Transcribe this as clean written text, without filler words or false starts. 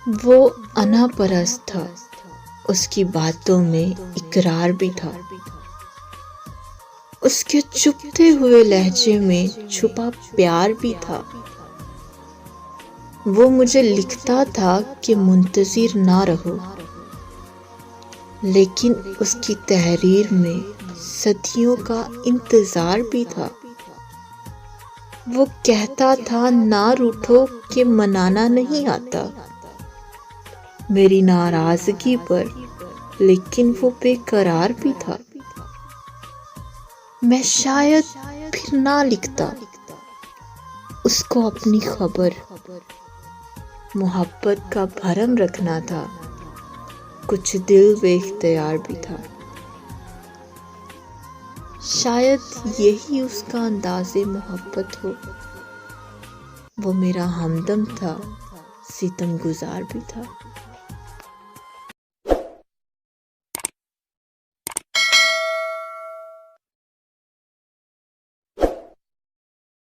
वो अनापरस्त था, उसकी बातों में इकरार भी था। उसके चुपते हुए लहजे में छुपा प्यार भी था। वो मुझे लिखता था कि मुंतजिर ना रहो, लेकिन उसकी तहरीर में सदियों का इंतजार भी था। वो कहता था ना रूठो कि मनाना नहीं आता मेरी नाराजगी पर, लेकिन वो बेकरार भी था। मैं शायद फिर ना लिखता उसको अपनी खबर। मोहब्बत का भरम रखना था, कुछ दिल बेख्तियार भी था। शायद यही उसका अंदाज़े मोहब्बत हो। वो मेरा हमदम था, सितमगुज़ार भी था।